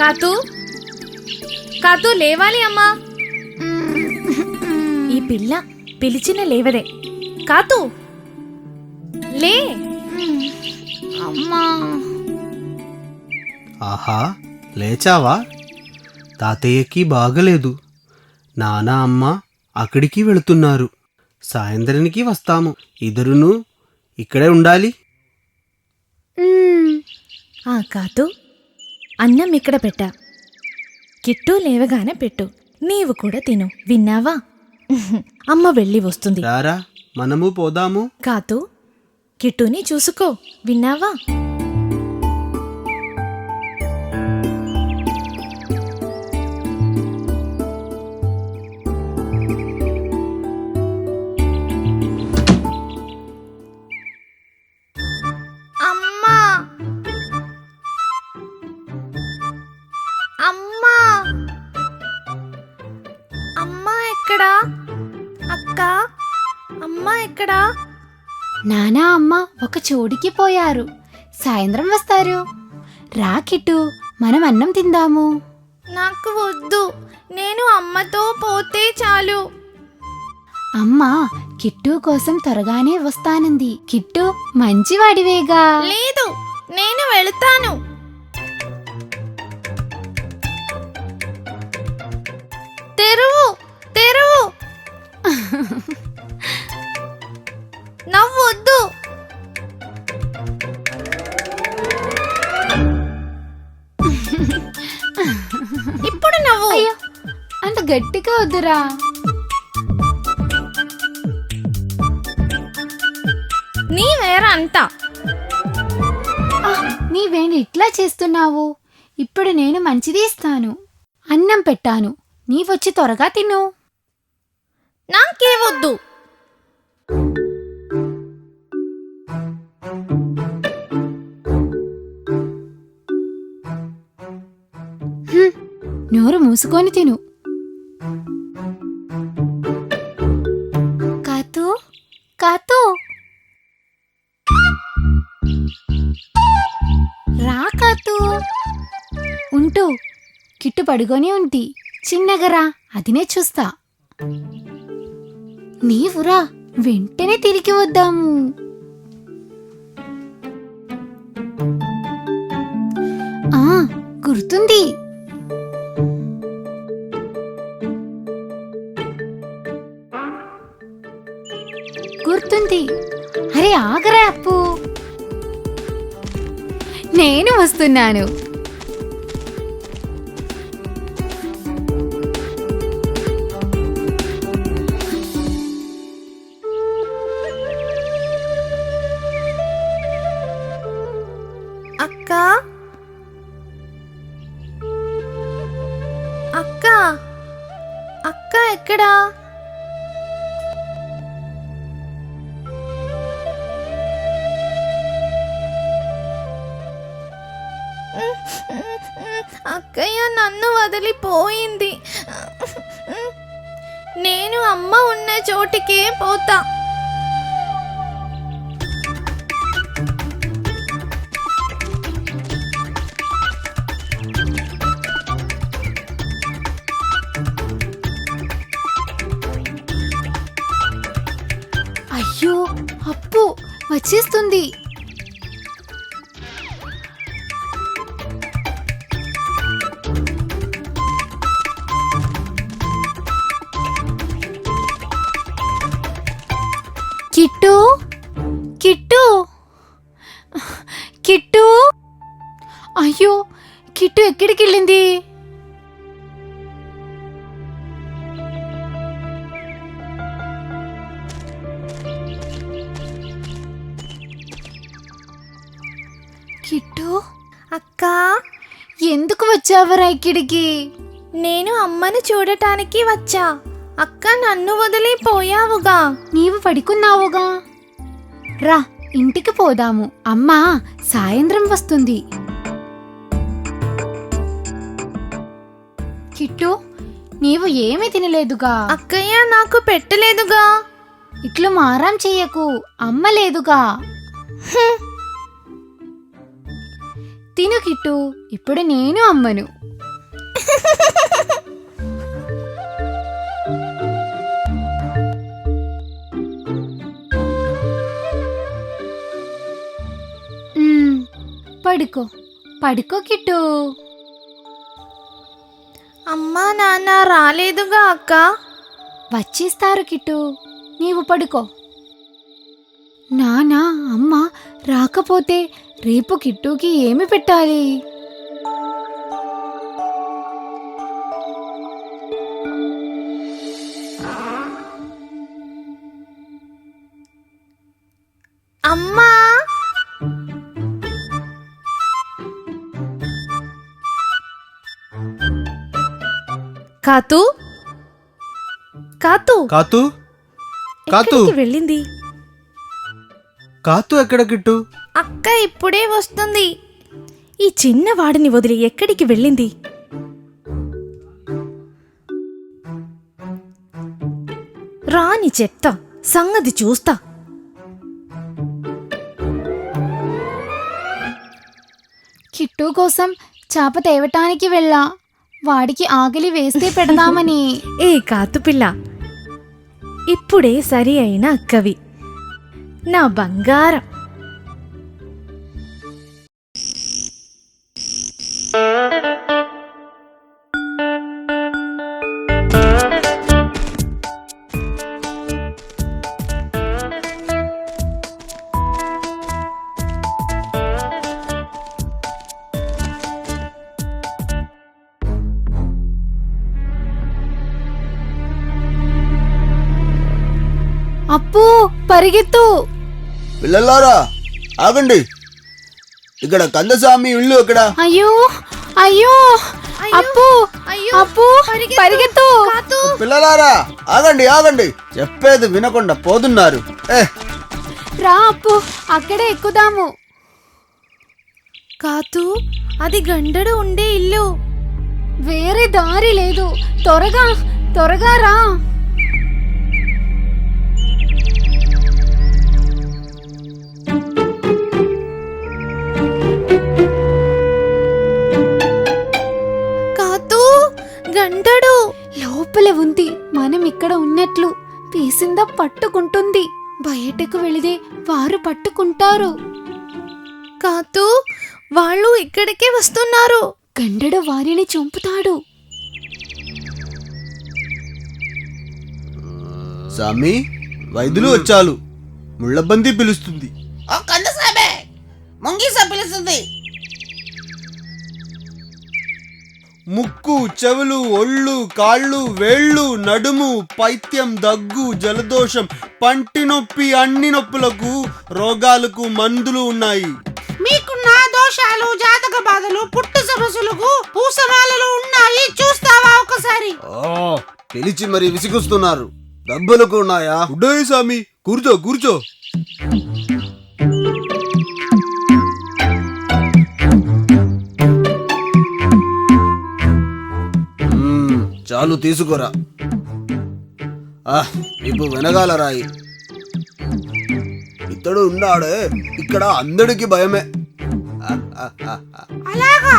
కాతూ కాతూ లేవాలి అమ్మా. ఈ పిల్ల పిలిచిన లేవదే. కాతూ లే అమ్మా. ఆహా, లేచావా? తాతయ్యకి బాగలేదు. నాన్న అమ్మ అక్కడికి వెళుతున్నారు. సాయంత్రానికి వస్తాము. ఇద్దరును ఇక్కడే ఉండాలి. కాతూ, అన్నం ఇక్కడ పెట్టా. కిట్టు లేవగానే పెట్టు. నీవు కూడా తిను, విన్నావా? అమ్మ వెళ్ళి వస్తుంది. రారా, మనము పోదాము. కాతూ, కిట్టుని చూసుకో, విన్నావా? అమ్మా అమ్మా ఎక్కడా? అక్క అమ్మా ఎక్కడా? నానా అమ్మ ఒక చోటికి పోయారు. సాయంత్రం వస్తారు. రా కిట్టు, మనం అన్నం తిందాము. నాకు వద్దు, నేను అమ్మతో పోతే చాలు. అమ్మ కిట్టు కోసం త్వరగానే వస్తానంది. కిట్టు మంచివాడివేగా. లేదు, నేను వెళతాను. తెరువు తెరువు. నవ్వొద్దు. ఇప్పుడు నవ్వు. అయ్యో, అంత గట్టిగా వద్దురా. నీవేరా అంతా. నీవేంటి ఇట్లా చేస్తున్నావు? ఇప్పుడు నేను మంచిది ఇస్తాను. అన్నం పెట్టాను, నీవొచ్చి త్వరగా తిను. నాకే వద్దు. నోరు మూసుకొని తిను. కాతూ కాతూ, రా కాతూ. ఉంటూ కిట్టు పడుకొని ఉంటి. చిన్నగరా, అదినే చూస్తా. నీవురా, వెంటనే తిరిగి వద్దాము. గుర్తుంది. గుర్తుంది. అరే ఆగరా అప్పు, నేను వస్తున్నాను. అక్క అక్క అక్క ఎక్కడా? అక్కయ్య నన్ను వదిలిపోయింది. నేను అమ్మ ఉన్న చోటికే పోతా. అయ్యో అప్పు వచ్చేస్తుంది. కిట్టు కిట్టు కిట్టు, అయ్యో కిట్టు ఎక్కడికి వెళ్ళింది? కిట్టు అక్క, ఎందుకు వచ్చావరా ఇక్కడికి? నేను అమ్మను చూడటానికి వచ్చా. అక్క నన్ను వదిలిపోయావుగా. నీవు పడుకున్నావుగా. రా, ఇంటికి పోదాము. అమ్మా సాయంత్రం వస్తుంది. కిట్టు, నీవు ఏమీ తినలేదుగా. అక్కయ్య నాకు పెట్టలేదుగా. ఇట్లు మారం చెయ్యకు, అమ్మ లేదుగా. తిను కిట్టు, ఇప్పుడు నేను అమ్మను. పడుకో పడుకో కిట్టు. అమ్మా నాన్న రాలేదుగా అక్క. వచ్చేస్తారు కిట్టు, నీవు పడుకో. నానా అమ్మ రాకపోతే రేపు కిట్టుకి ఏమి పెట్టాలి? అమ్మా కాతూ కాతూ కాతూ కాతూ ఎక్కడికి వెళ్ళింది? కాతూ ఎక్కడ కిట్టు? అక్క ఇప్పుడే వస్తుంది. ఈ చిన్నవాడిని వదిలి ఎక్కడికి వెళ్ళింది? విని చెప్తా, సంగతి చూస్తా. కిట్టు కోసం చాప తేవటానికి వెళ్ళా. వాడికి ఆకలి వేస్తే పెడదామని. ఏ కాతు పిల్ల, ఇప్పుడే సరి అయిన అక్కవి, నా బంగారం. అప్పు పరిగెత్తు. పిల్లలారా ఆగండి, ఇక్కడ కందస్వామి ఇల్లు ఎక్కడ? అయ్యో అయ్యో అప్పు అయ్యో, అప్పు పరిగెత్తు. పిల్లలారా ఆగండి ఆగండి, చెప్పేది వినకుండా పోతున్నారు. రా అప్పు, అక్కడే ఎక్కుదాము. కాతు, అది గండడు ఉండే ఇల్లు. వేరే దారి లేదు. త్వరగా త్వరగా రా. కాతు, గండడు లోపల ఉంది. మనం ఇక్కడ ఉన్నట్లు పీసిందా పట్టుకుంటుంది. బయటకు వెళితే వారు పట్టుకుంటారు. కాతు, వాళ్ళు ఇక్కడికే వస్తున్నారు. గండడు వారిని చంపుతాడు. స్వామి, వైద్యులు వచ్చాలు. ముళ్ళబంది పిలుస్తుంది. పిలుస్తుంది. ముక్కు, చెవులు, ఒళ్ళు, కాళ్ళు, వేళ్ళు, నడుము, పైత్యం, దగ్గు, జలదోషం, పంటి నొప్పి, అన్ని నొప్పులకు రోగాలకు మందులు ఉన్నాయి. మీకున్న దోషాలు, జాతక బాధలు, పుట్టు సమస్యలకు పూసమాలలు ఉన్నాయి. చూస్తావా ఒకసారి? పిలిచి మరి విసిగుస్తున్నారు. డబ్బులకు ఉన్నాయా? ఉడ్డోయ్ స్వామి, కూర్చో కూర్చో. చాలు తీసుకురా. ఇప్పుడు వెనగాల రాయి. ఇతడు ఉన్నాడే, ఇక్కడ అందరికి భయమే. అలాగా?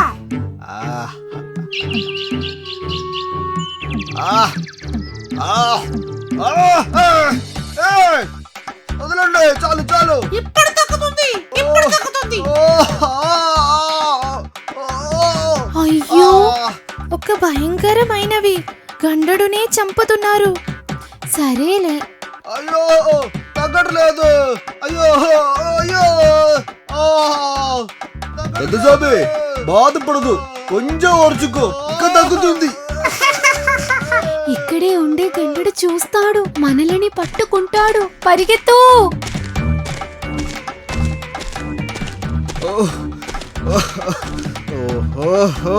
వదలండి, చాలు చాలు. ఇప్పుడు తగ్గుతుంది, ఇప్పుడు తగ్గుతుంది. అయ్యో, ఒక భయంకరమైనవి గండడునే చంపుతున్నారు. సరేలే. అయ్యో, తగ్గట్లేదు. అయ్యో అయ్యో. పెద్దసామి, బాధపడదు, కొంచెం ఓర్చుకో, ఇంకా తగ్గుతుంది. ఇక్కడే ఉండే గండడు చూస్తాడు, మనలని పట్టుకుంటాడు. పరిగెత్తు. ఓహో,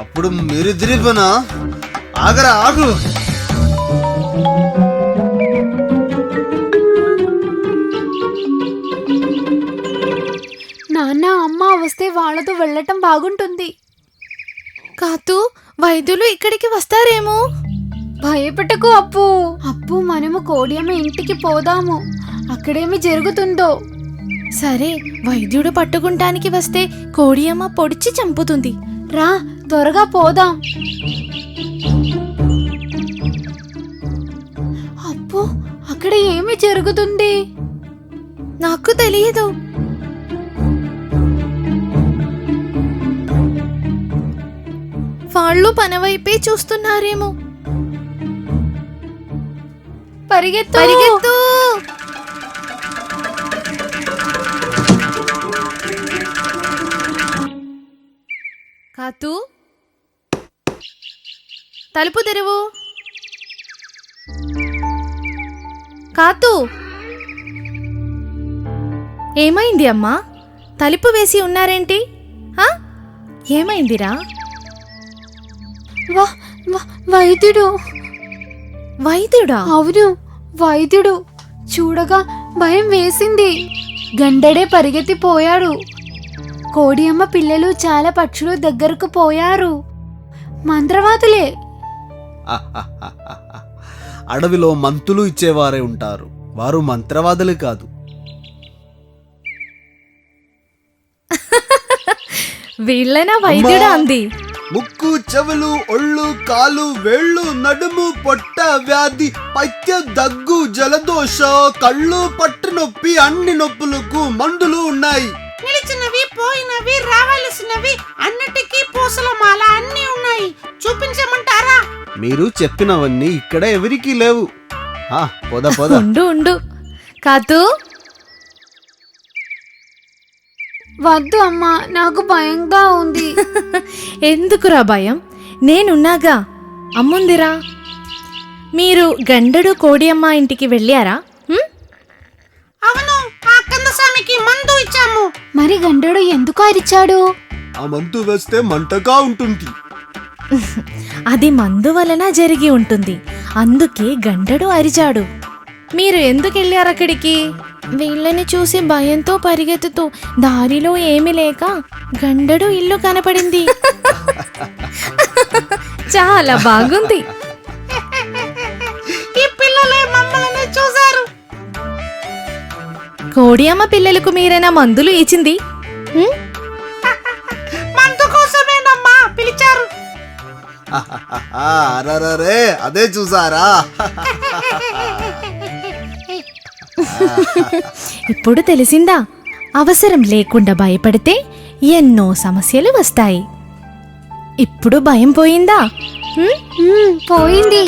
అప్పుడు మీరు తిరిగిపోనా? ఆగరా, ఆగు. నాన్న అమ్మ వస్తే వాళ్ళతో వెళ్ళటం బాగుంటుంది. కాతు, వైద్యులు ఇక్కడికి వస్తారేమో. భయపెట్టకు అప్పు. అప్పు, మనము కోడియమ్మ ఇంటికి పోదాము. అక్కడేమి జరుగుతుందో. సరే, వైద్యుడు పట్టుకుంటానికి వస్తే కోడియమ్మ పొడిచి చంపుతుంది. రా, త్వరగా పోదాం. అప్పు, అక్కడ ఏమి జరుగుతుంది? నాకు తెలియదు. వాళ్ళు పనవైపే చూస్తున్నారేమో. పరిగెత్తు పరిగెత్తు. కాతు, తలుపు తెరువు. కాతు, ఏమైంది అమ్మా? తలుపు వేసి ఉన్నారేంటి? ఏమైందిరా? వైద్యుడు. వైద్యుడా? అవును, వైద్యుడు. చూడగా భయం వేసింది. గండడే పరిగెత్తిపోయాడు. కోడియమ్మ పిల్లలు, చాలా పక్షులు దగ్గరకు పోయారు. మంత్రవాదులే. అడవిలో మంతులు ఇచ్చేవారే ఉంటారు. వారు మంత్రవాదులు కాదు. వీళ్ళైనా వైద్యుడా అంది. ముక్కు, చెవులు, ఒళ్ళు, కాలు, వేళ్ళు, నడుము, పొట్ట వ్యాధి, పైత్య, దగ్గు, జలదోష, కళ్ళు, పట్టు నొప్పి, అన్ని నొప్పులకు మందులు ఉన్నాయి. నిలిచినవి, పోయినవి, రావాల్సినవి అన్నిటికీ పూసల మాల అన్ని ఉన్నాయి. చూపించమంటారా? మీరు చెప్పినవన్నీ ఇక్కడ ఎవరికీ లేవు. పొద పొద. ఉండు కాతూ, వద్దు అమ్మా, నాకు భయంగా ఉంది. ఎందుకురా భయం? నేనున్నాగా, అమ్ముందిరా. మీరు గండడు కోడియమ్మ ఇంటికి వెళ్ళారా? అవును, ఆ కందసామికి మందు ఇచ్చాము. మరి గండడు ఎందుకు అరిచాడు? ఆ మందు వేస్తే మంటగా ఉంటుంది. అది మందు వలన జరిగి ఉంటుంది. అందుకే గండడు అరిచాడు. మీరు ఎందుకు వెళ్ళారు అక్కడికి? వీళ్ళని చూసి భయంతో పరిగెత్తుతూ దారిలో ఏమీ లేక గండడు ఇల్లు కనపడింది. చాలా బాగుంది. ఈ పిల్లలే మమ్మల్ని చూశారు. కోడియమ్మ పిల్లలకు మీరైనా మందులు ఇచ్చింది? మందు కోసమేనమ్మా పిలిచారు. అరరే, అదే చూసారా? ఇప్పుడు తెలిసిందా? అవసరం లేకుండా భయపడితే ఎన్నో సమస్యలు వస్తాయి. ఇప్పుడు భయం పోయిందా? పోయింది.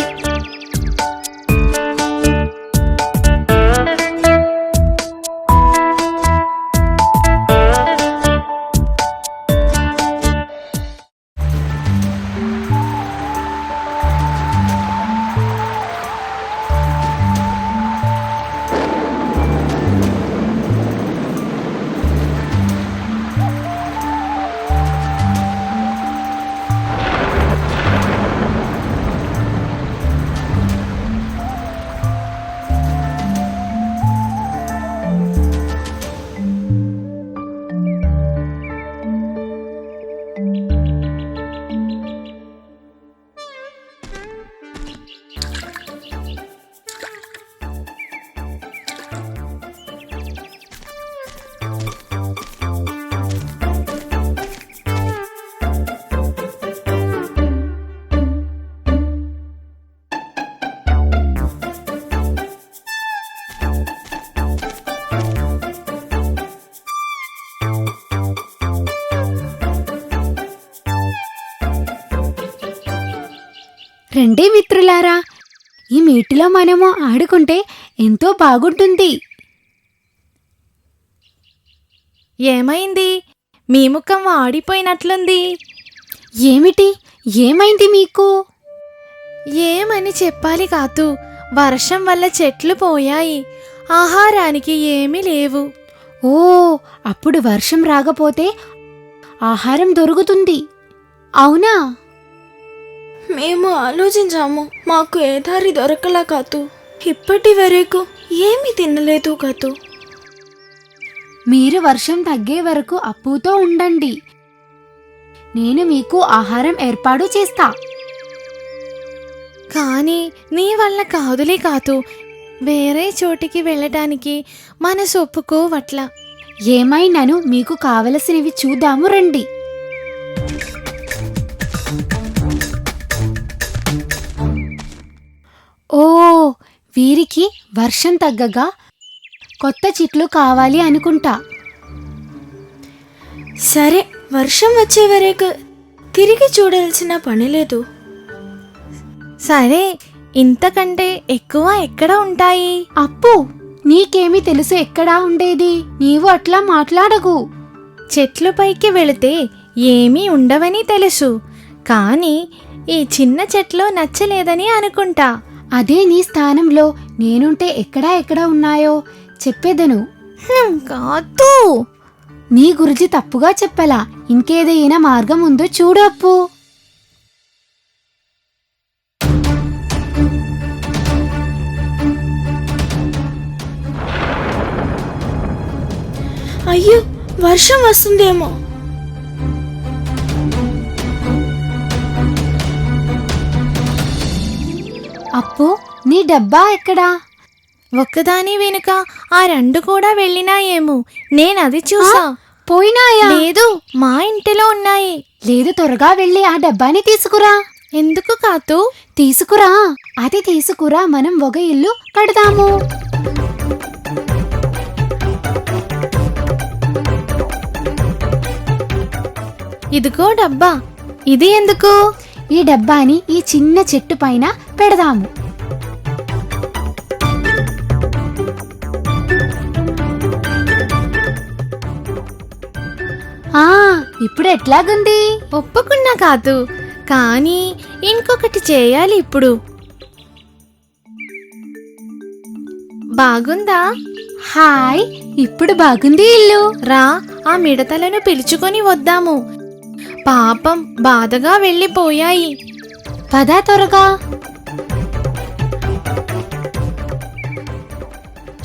రండి మిత్రులారా, ఈ మీటిలో మనము ఆడుకుంటే ఎంతో బాగుంటుంది. ఏమైంది? మీ ముఖం వాడిపోయినట్లుంది. ఏమైంది మీకు? ఏమని చెప్పాలి కాతూ? వర్షం వల్ల చెట్లు పోయాయి. ఆహారానికి ఏమీ లేవు. ఓ, అప్పుడు వర్షం రాకపోతే ఆహారం దొరుకుతుంది. అవునా? మేము ఆలోచించాము. మాకు ఏ దారి దొరకలా కాతూ. ఇప్పటి వరకు ఏమీ తినలేదు కాతూ. మీరు వర్షం తగ్గే వరకు అప్పుతో ఉండండి. నేను మీకు ఆహారం ఏర్పాటు చేస్తా. కానీ నీ వల్ల కాదులే కాతూ. వేరే చోటికి వెళ్ళటానికి మనసు ఒప్పుకోవట్లా. ఏమైనాను మీకు కావలసినవి చూద్దాము రండి. ఓ, వీరికి వర్షం తగ్గగా కొత్త చెట్లు కావాలి అనుకుంటా. సరే, వర్షం వచ్చే వరకు తిరిగి చూడాల్సిన పని లేదు. సరే, ఇంతకంటే ఎక్కువ ఎక్కడ ఉంటాయి? అప్పు, నీకేమి తెలుసు ఎక్కడా ఉండేది? నీవు అట్లా మాట్లాడకు. చెట్లు పైకి వెళితే ఏమీ ఉండవని తెలుసు. కానీ ఈ చిన్న చెట్లు నచ్చలేదని అనుకుంటా. అదే నీ స్థానంలో నేనుంటే ఎక్కడ ఉన్నాయో చెప్పేదను. కాదు, నీ గురించి తప్పుగా చెప్పలా. ఇంకేదైనా మార్గం ఉందో చూడు అప్పు. అయ్యో, వర్షం వస్తుందేమో. అప్పు నీ డబ్బా ఎక్కడా? ఒక్కదాని వెనుక ఆ 2 కూడా వెళ్ళినాయేమో. నేనది చూసా. పోయినాయా? లేదు, మా ఇంటిలో ఉన్నాయి. లేదు, త్వరగా వెళ్ళి ఆ డబ్బాని తీసుకురా. ఎందుకు కాతూ? తీసుకురా, అది తీసుకురా, మనం ఒక ఇల్లు కడదాము. ఇదిగో డబ్బా. ఇది ఎందుకు? ఈ డబ్బాని ఈ చిన్న చెట్టు పైన పెడదాము. ఆ ఇప్పుడు ఎట్లాగుంది? ఒప్పుకున్నా కాతూ, కానీ ఇంకొకటి చేయాలి ఇప్పుడు. బాగుందా? హాయ్, ఇప్పుడు బాగుంది ఇల్లు. రా, ఆ మిడతలను పిలుచుకొని వద్దాము. పాపం బాధగా వెళ్ళిపోయాయి. పదా త్వరగా.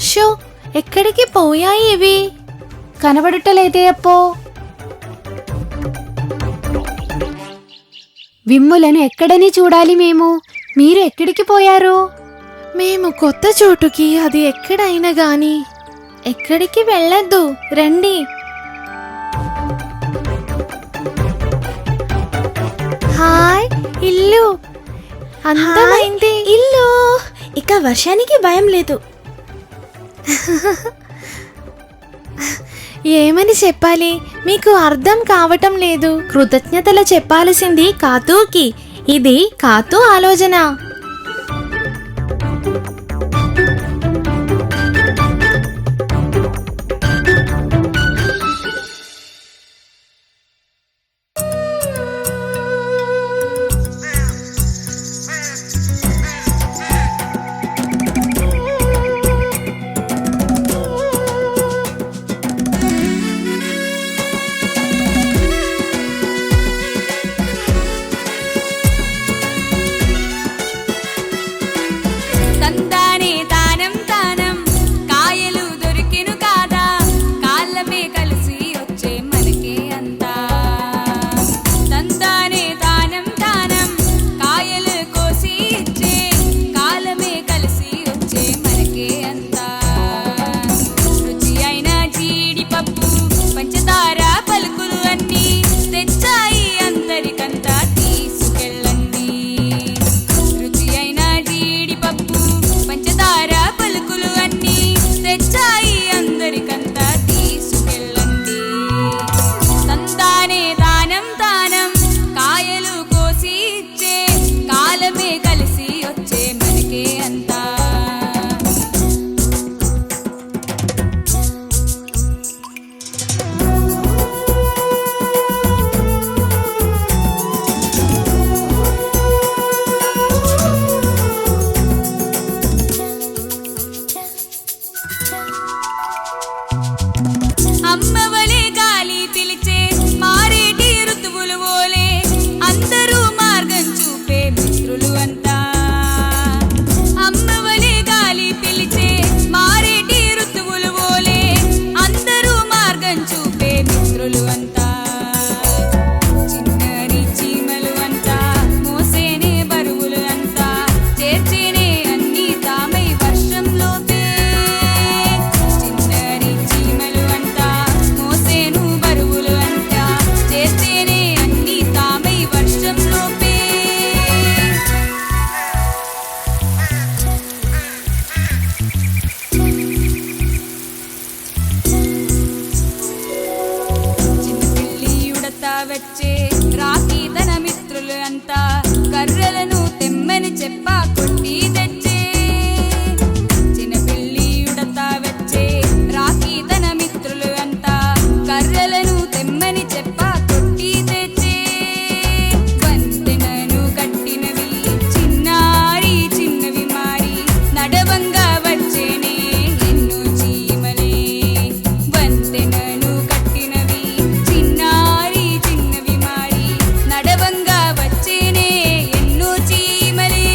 షో, ఎక్కడికి పోయాయి ఇవి? కనబడటలేదే అప్పో. విమ్ములను ఎక్కడని చూడాలి మేము. మీరు ఎక్కడికి పోయారు? మేము కొత్త చోటుకి, అది ఎక్కడైనా గాని. ఎక్కడికి వెళ్ళొద్దు, రండి. హాయ్, ఇల్లు అందమైంది. ఇల్లు. ఇక వర్షానికి భయం లేదు. ఏమని చెప్పాలి, మీకు అర్థం కావటం లేదు. కృతజ్ఞతలు చెప్పాల్సింది కాతూకి. ఇది కాతూ ఆలోచన. వచ్చే రాఖీ తన మిత్రులు అంతా కర్రలను తెమ్మని చెప్పా కొట్టి తెచ్చే చిన్నపిల్లి ఉడతా వచ్చే రాఖీ తన మిత్రులు అంతా కర్రలను తెమ్మని చెప్పా కొట్టి తెచ్చే వంతెనను కట్టినవి చిన్నారి చిన్నవి మారి నడవంగా వచ్చేనే ఎన్నో చీమలే వంతెనను కట్టినవి చిన్నారి చిన్నవి మారి నడవంగా వచ్చేనే ఎన్నో చీమలే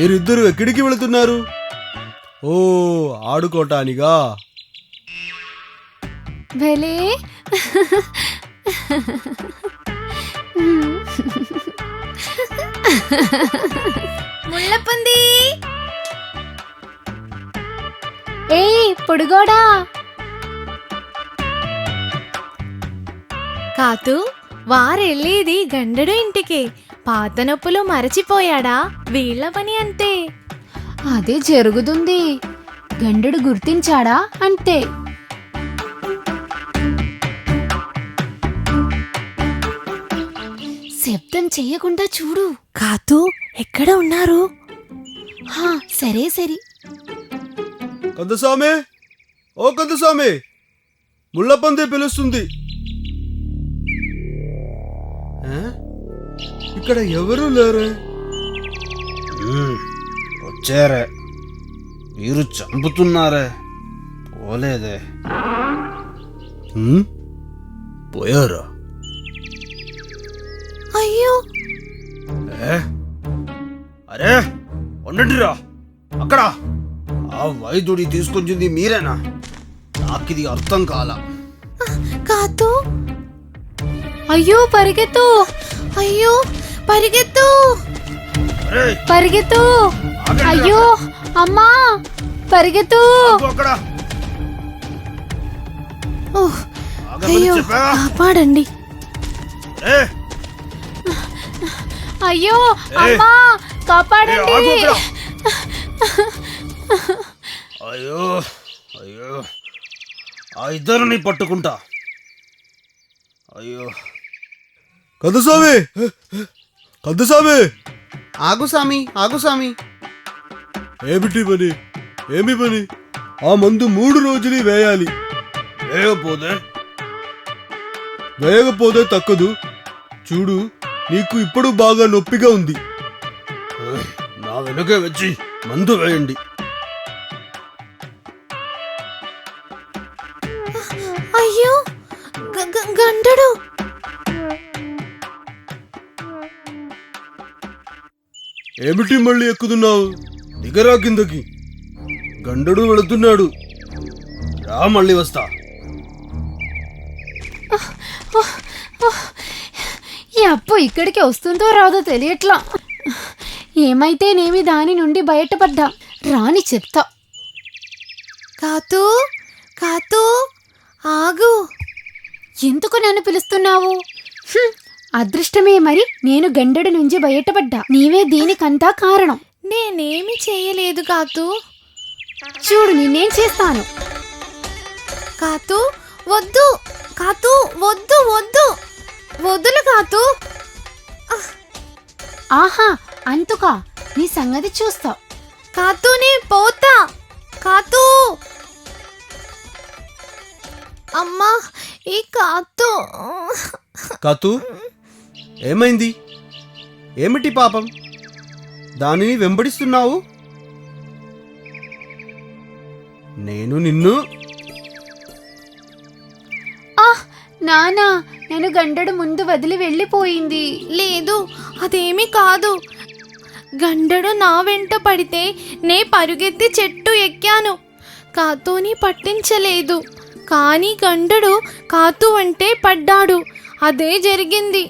మీరిద్దరు ఎక్కడికి వెళుతున్నారు? ఓ, ఆడుకోటానిగా? భలే ముళ్ళపంది, ఏయ్ పొడుగోడా, కాతూ వారెళ్ళేది గండడు ఇంటికి. పాత నొప్పులు మరచిపోయాడా? వీళ్ళ పని అంతే. అదే జరుగుతుంది. గండడు గుర్తించాడా అంతే. శబ్దం చెయ్యకుండా చూడు. కాతూ ఎక్కడ ఉన్నారు? హా, సరే సరే. కందస్వామి, ఓ కందస్వామి, ముళ్ళపంది పిలుస్తుంది. ఆ? ఇక్కడ ఎవరు లేరే? వచ్చారే, మీరు చంపుతున్నారే, పోలేదే. పోయారా? అయ్యో, అరే ఉండండిరా, అక్కడ ఆ వైద్యుడి తీసుకొచ్చింది మీరేనా? నాకిది అర్థం కాల. కాతూ, అయ్యో పరిగెత్తు, అయ్యో పరిగెత్తు. అరే పరిగెత్తు. ఆగండి. అయ్యో అమ్మా, పరిగెత్తు. ఆగు అక్కడ. ఓహ్, ఆగమని అయ్యో చెప్పా. కాపాడండి. ఏ, అయ్యో ఏయ్. అమ్మా, ఏ, కాపాడండి. ఆగు అక్కడ. అయ్యో అయ్యో, ఆ ఇద్దరిని పట్టుకుంటా. అయ్యో, కందస్వామి, కందస్వామి, ఆగు సామి, ఆగు సామి. ఏమిటి పని? ఏమి పని? ఆ మందు 3 రోజులు వేయాలి. వేయకపోతే తక్కదు. చూడు, నీకు ఇప్పుడు బాగా నొప్పిగా ఉంది. నా వెనుకే వచ్చి మందు వేయండి. అయ్యో గండడు. ఏమిటి మళ్ళీ ఎక్కుతున్నావు? దిగరా కిందకి. గండడు వెళుతున్నాడు. రా, మళ్ళీ వస్తా. ఈ అప్పు ఇక్కడికి వస్తుందో రాదో తెలియట్లా. ఏమైతేనేమి దాని నుండి బయటపడ్డా. రాని చెప్తా. కాతూ, కాతూ ఆగు. ఎందుకు నన్ను పిలుస్తున్నావు? అదృష్టమే మరి, నేను గండెడు నుంచి బయటపడ్డా. నీవే దీనికంతా కారణం. నేనేమి చేయలేదు కాతూ. చూడు నిన్నేం చేస్తాను. కాతూ వద్దు, కాతూ వద్దు వద్దు, వద్దులు కాతూ. ఆహా, అంతుకా, నీ సంగతి చూస్తా. కాతూనే పోతా. కాతూ, అమ్మా ఈ కాతూ. కాతూ, ఏమైంది? ఏమిటి పాపం? దానిని వెంబడిస్తున్నావు? నేను నిన్ను నానా, నేను గండెడు ముందు వదిలి వెళ్ళిపోయింది. లేదు, అదేమీ కాదు. గండడు నా వెంట పడితే నే పరుగెత్తి చెట్టు ఎక్కాను. కాతూని పట్టించలేదు. కానీ గండడు కాతూ అంటే పడ్డాడు. అదే జరిగింది.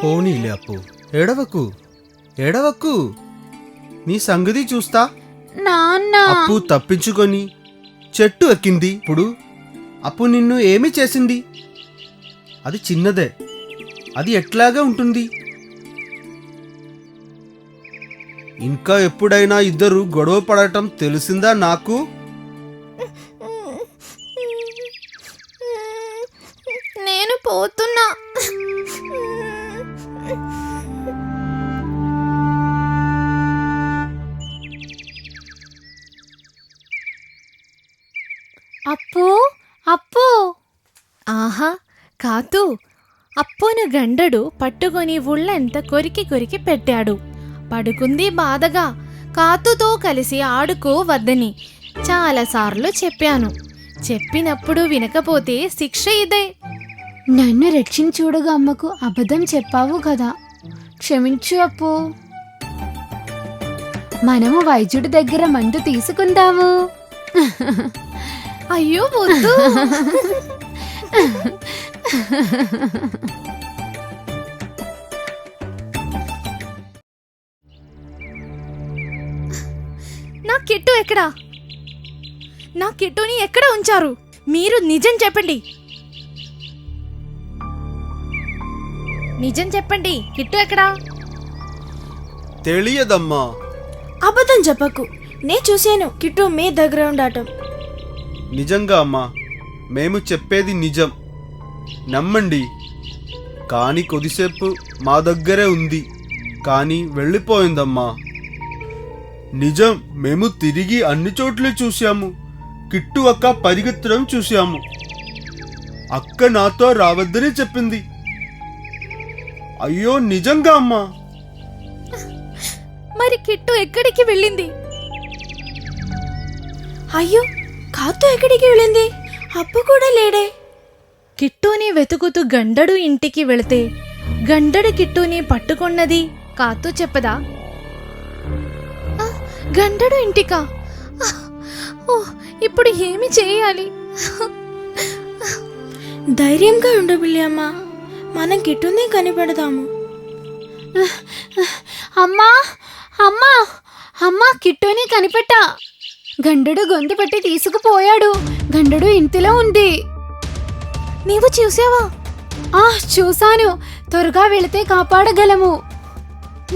పోనీలే అప్పు, ఏడవకు ఏడవకు. నీ సంగతి చూస్తా. నాన్న, అప్పు తప్పించుకొని చెట్టు ఎక్కింది. ఇప్పుడు అప్పు నిన్ను ఏమి చేసింది? అది చిన్నదే, అది ఎట్లాగా ఉంటుంది? ఇంకా ఎప్పుడైనా ఇద్దరు గొడవ పడటం తెలిసిందా నాకు? నేను పోతున్నా. అప్పు, అప్పు. ఆహా, కాతూ, అప్పును గండడు పట్టుకొని ఉళ్ళంతా కొరికి కొరికి పెట్టాడు. పడుకుంది బాధగా. కాతుతో కలిసి ఆడుకోవద్దని చాలాసార్లు చెప్పాను. చెప్పినప్పుడు వినకపోతే శిక్ష ఇదే. నన్ను రక్షించుడుగా అమ్మకు అబద్ధం చెప్పావు కదా. క్షమించు అప్పు. మనము వైద్యుడి దగ్గర మందు తీసుకుందాము. అయ్యో వద్దు. నా కిట్టు ఎక్కడా? నా కిట్టుని ఎక్కడ ఉంచారు? మీరు నిజం చెప్పండి. నిజం చెప్పండి, కిట్టు ఎక్కడా? తెలియదమ్మా. అబద్ధం చెప్పకు, నే చూశాను కిట్టు మీ దగ్గర ఉండటం. నిజంగా అమ్మా, మేము చెప్పేది నిజం, నమ్మండి. కానీ కొద్దిసేపు మా దగ్గరే ఉంది, కానీ వెళ్ళిపోయిందమ్మా. నిజం, మేము తిరిగి అన్ని చోట్ల చూశాము. కిట్టు అక్క పరిగెత్తడం చూశాము. అక్క నాతో రావద్దని చెప్పింది. అయ్యో నిజంగా అమ్మా. మరి కిట్టు ఎక్కడికి వెళ్ళింది? అయ్యో, కాతో ఎక్కడికి వెళ్ళింది? అప్పు కూడా లేడే. కిట్టుని వెతుకుతూ గండడు ఇంటికి వెళితే గండడు కిట్టుని పట్టుకున్నది కాతూ చెప్పదా? ఆ, గండడు ఇంటికా? ఆ, ఓ, ఇప్పుడు ఏమి చేయాలి? ధైర్యంగా ఉండు బిల్లి, మనం కిట్టుని కనిపెడదాము. అమ్మా అమ్మా అమ్మా, కిట్టుని కనిపెట్టా. గండడు గొంతు పెట్టి తీసుకుపోయాడు. గండడు ఇంటిలో ఉంది. నీవు చూసావా? చూశాను. త్వరగా వెళితే కాపాడగలము.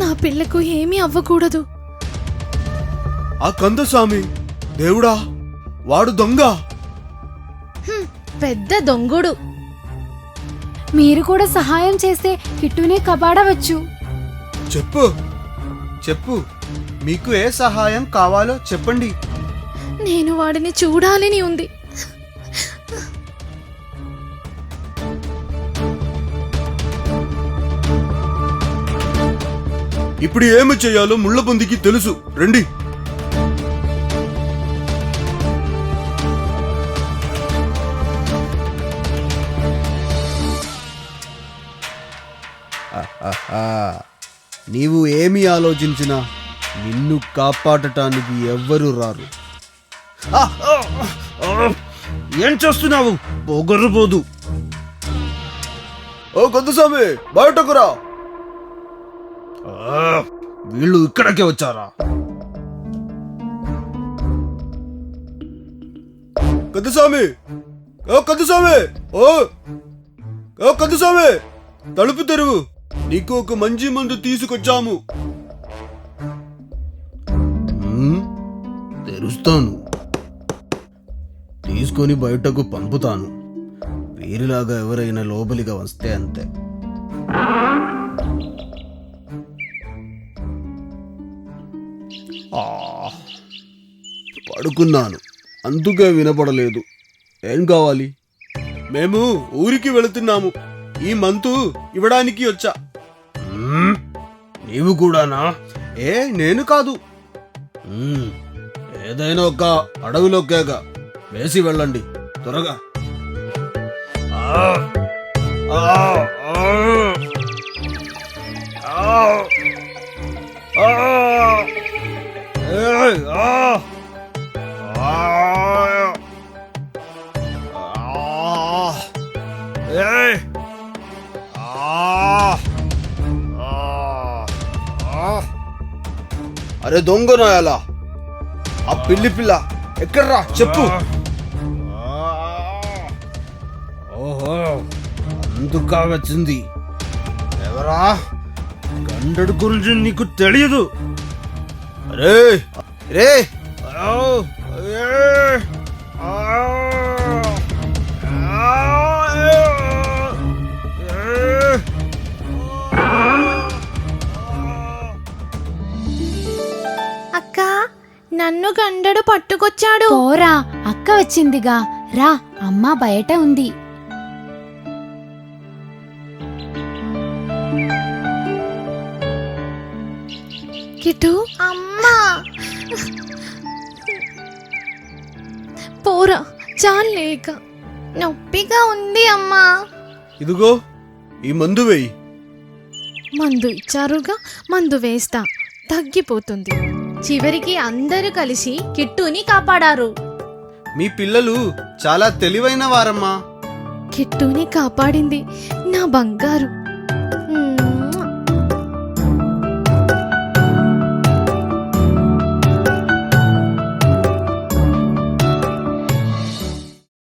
నా పిల్లకు ఏమీ అవ్వకూడదు. ఆ కందస్వామి, దేవుడా, వాడు దొంగ. పెద్ద దొంగుడు. మీరు కూడా సహాయం చేస్తే కిట్టుని కాపాడవచ్చు. చెప్పు చెప్పు, మీకు ఏ సహాయం కావాలో చెప్పండి. నేను వాడిని చూడాలని ఉంది. ఇప్పుడు ఏమి చేయాలో ముళ్ళపొందికి తెలుసు, రండి. నీవు ఏమి ఆలోచించినా నిన్ను కాపాడటానికి ఎవ్వరు రారు. ఏం చేస్తున్నావు? పొగరుబోదు. ఓ కందస్వామి, బయటకు రా. వీళ్ళు ఇక్కడికే వచ్చారా? కందస్వామి, ఓ కందస్వామి, ఓ కందస్వామి, తలుపు తెరువు. నీకు ఒక మంచి మందు తీసుకొచ్చాము. తెరుస్తాను, తీసుకొని బయటకు పంపుతాను. వీరిలాగా ఎవరైనా లోపలిగా వస్తే అంతే. పడుకున్నాను, అందుకే వినపడలేదు. ఏం కావాలి? మేము ఊరికి వెళుతున్నాము. ఈ మందు ఇవ్వడానికి వచ్చా. నీవు కూడానా? నేను కాదు. ఏదైనా ఒక అడవిలోకేగా వేసి వెళ్ళండి త్వరగా. అరే దొంగ నాయాలా, ఆ పిల్లి పిల్ల ఎక్కడ్రా చెప్పు. ఓహో, అందుకా వచ్చింది. ఎవరా? గండడు గురించి నీకు తెలియదు. రే రే, అక్క, నన్ను గండడు పట్టుకొచ్చాడు. పోరా, అక్క వచ్చిందిగా. రా, అమ్మ బయట ఉంది. కిట్టు, అమ్మా, పోరా, చాలేక నొప్పిగా ఉంది అమ్మా. ఇదిగో ఈ మందు వేయి. మందు ఇచ్చారుగా, మందు వేస్తా, తగ్గిపోతుంది. చివరికి అందరూ కలిసి కిట్టుని కాపాడారు. మీ పిల్లలు చాలా తెలివైన వారమ్మా. కిట్టుని కాపాడింది నా బంగారు.